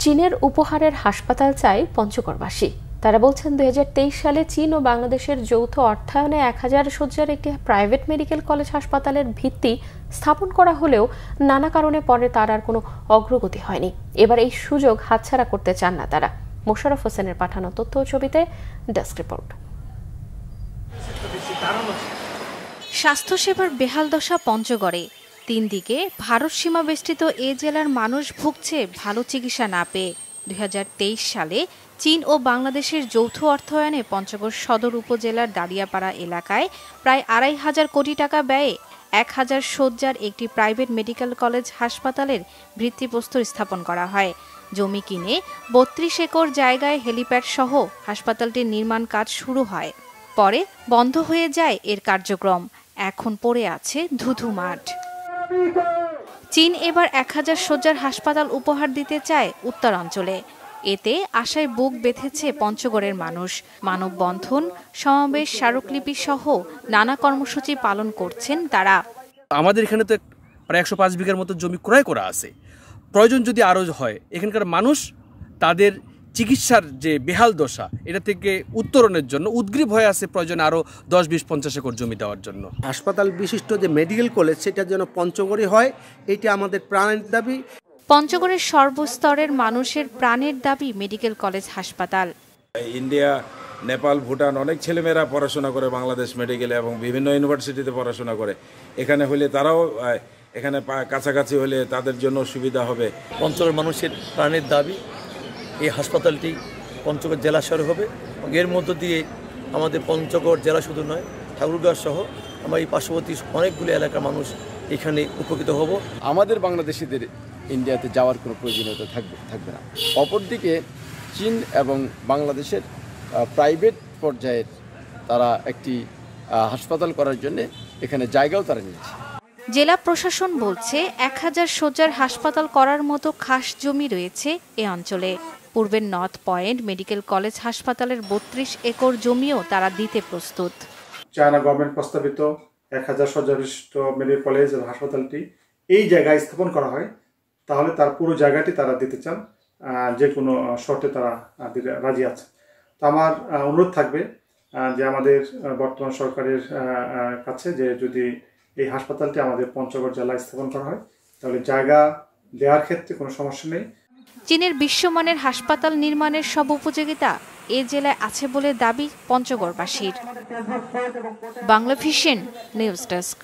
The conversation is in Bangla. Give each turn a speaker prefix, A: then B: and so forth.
A: চীনের উপহারের হাসপাতাল চায় পঞ্চগড়বাসী। তারা বলছেন 2023 সালে চীন ও বাংলাদেশের যৌথ অর্থায়নে 1000 শয্যার একটি প্রাইভেট মেডিকেল কলেজ হাসপাতালের ভিত্তি স্থাপন করা হলেও নানা কারণে পরে তার আর কোনো অগ্রগতি হয়নি। এবার এই সুযোগ হাতছাড়া করতে চান না তারা। মোশাররফ হোসেনের পাঠানো তথ্য ও ছবিতে ডেস্ক রিপোর্ট।
B: স্বাস্থ্যসেবার বেহাল দশা পঞ্চগড়ে। 3 দিকে ভারত সীমা বেষ্টিত এ জেলার মানুষ ভুগছে ভালো চিকিৎসা না পেয়ে। 2023 সালে চীন ও বাংলাদেশের যৌথ অর্থায়নে পঞ্চগড় সদর উপজেলার দাঁড়িয়াপাড়া এলাকায় প্রায় 2500 কোটি টাকা ব্যয়ে 1000 শয্যার একটি প্রাইভেট মেডিকেল কলেজ হাসপাতালের ভিত্তিপ্রস্তর স্থাপন করা হয়। জমি কিনে 32 একর জায়গায় হেলিপ্যাড সহ হাসপাতালটির নির্মাণ কাজ শুরু হয়। পরে বন্ধ হয়ে যায় এর কার্যক্রম। এখন পড়ে আছে ধুধু মাঠ। চীন এবার 1000 শয্যার হাসপাতাল উপহার দিতে চায় উত্তরাঞ্চলে। এতে আশায় বুক বেঁধেছে পঞ্চগড়ের মানুষ। মানববন্ধন, সমাবেশ, স্মারকলিপি সহ নানা কর্মসূচি পালন করছেন তারা।
C: আমাদের এখানে তো প্রায় 105 বিঘার মতো জমি ক্রয় করা আছে। প্রয়োজন যদি আরও হয়, এখানকার মানুষ তাদের চিকিৎসার যে বেহাল দশা এটা থেকে উত্তরণের জন্য উদ্গ্রীব হয়ে আছে, প্রয়োজন আরও 10, 20, 50 একর জমি দেওয়ার জন্য।
D: হাসপাতাল বিশিষ্ট যে মেডিকেল কলেজ সেটা যেন পঞ্চগড়ে হয়, এটা আমাদের প্রাণের দাবি।
B: পঞ্চগড়ের সর্বস্তরের মানুষের প্রাণের দাবি মেডিকেল কলেজ হাসপাতাল।
E: ইন্ডিয়া, নেপাল, ভুটান অনেক ছেলেমেয়েরা পড়াশোনা করে বাংলাদেশ মেডিকেলে এবং বিভিন্ন ইউনিভার্সিটিতে পড়াশোনা করে। এখানে হলে তারাও এখানে কাছাকাছি হলে তাদের জন্য সুবিধা হবে।
F: পঞ্চগড় মানুষের প্রাণের দাবি এই হাসপাতালটি পঞ্চগড় জেলা শহরে হবে। এর মধ্য দিয়ে আমাদের পঞ্চগড় জেলা শুধু নয়, ঠাকুরগাঁও সহ আমার এই পার্শ্ববর্তী অনেকগুলো এলাকার মানুষ এখানে উপকৃত হব।
G: আমাদের বাংলাদেশিদের ইন্ডিয়াতে যাওয়ার কোনো প্রয়োজনীয়তা থাকবে না। অপরদিকে চীন এবং বাংলাদেশের প্রাইভেট পর্যায়ের তারা একটি হাসপাতাল করার জন্য এখানে জায়গাও তারা নিয়েছে।
B: জেলা প্রশাসন বলছে 1000 শয্যার হাসপাতাল করার মতো খাস জমি রয়েছে এ অঞ্চলে। পূর্বের নর্থ পয়েন্ট মেডিকেল কলেজ হাসপাতালের 32 একর জমিও তারা দিতে প্রস্তুত।
H: চায়না গভর্নমেন্ট প্রস্তাবিত 1000 শয্যা বিশিষ্ট মেডিকেল কলেজ এবং হাসপাতালটি এই জায়গায় স্থাপন করা হয়, তাহলে তার পুরো জায়গাটি তারা দিতে চান, যে কোনো শর্তে তারা দিতে রাজি আছে। তো আমার অনুরোধ থাকবে যে আমাদের বর্তমান সরকারের কাছে যে যদি এই হাসপাতালটি আমাদের পঞ্চগড় জেলায় স্থাপন করা হয়, তাহলে জায়গা দেওয়ার ক্ষেত্রে কোনো সমস্যা নেই।
B: চীনের বিশ্বমানের হাসপাতাল নির্মাণের সব উপযোগিতা এ জেলায় আছে বলে দাবি পঞ্চগড়বাসীর। Bangla vision news desk.